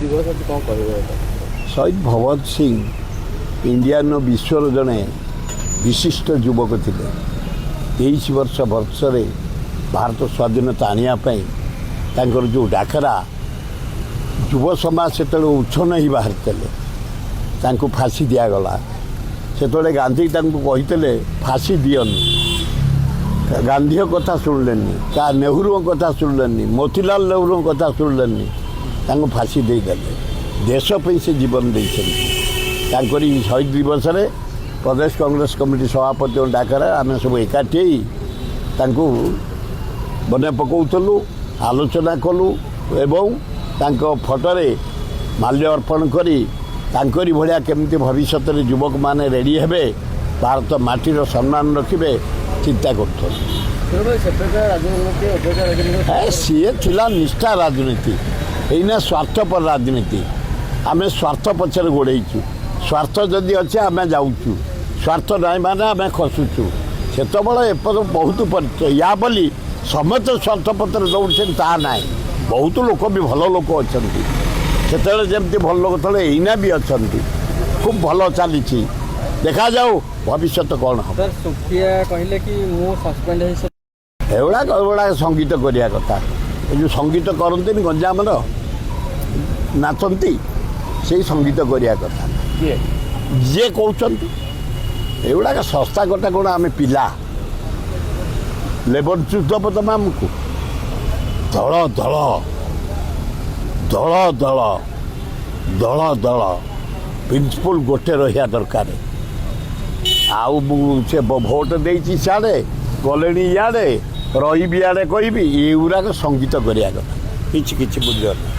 दिवस आज कौन कह शहीद भगत सिंह इंडियान विश्वर जड़े विशिष्ट युवक थे 23 वर्ष वर्षरे भारत स्वाधीनता आने जो डाकरा युव समाज से उच्छन ही बाहर फांसी दिगला से गांधी कहते फांसी दियनी गांधी कथा शुणिलेनि क्या नेहरू कथा शुणिलेनि मोतीलाल नेहरू कथा शुणिलेनि फांसी देदेले देशपी से जीवन देकर शहीद दिवस रे प्रदेश कांग्रेस कमिटी सभापति डाकरा आम सब एकाठी बने पकाउलु आलोचना कलु एवं फटोरे माल्य अर्पण करी भाया केमती भविष्य में युवक माने रेडी हेबे भारत माटीर सम्मान रखिए चिंता कर सी थिला निष्ठा राजनीति एना स्वार्थपर राजनीति आम स्वार्थ पचर गोड़ेचु स्वार्थ जदि अच्छे आम जाऊँ स्वार्थ ना माने आम खसुचु से एपद बहुत परिचय या बोली समस्त स्वार्थपत्र दौड़ ता ना बहुत लोक भी भल लोक अच्छा से जमी भल लोक थे एना भी अच्छा खूब भल चली देखा जाऊ भविष्य कौन हम कहले कि एगुड़ा संगीत करिया कथा जो संगीत करते गंजाम नाचती से संगीत करिया कथा जे कहते एगुड़ा संस्था कथा कौन आम पिला लेबर दब तुम आमको दल दल दल दल दल दल प्रिंसिपल गोटे रहा दरकार आउ से भोट देती सियाड़े गले इे रही आड़े कह ये संगीत करिया कथा कि बुझ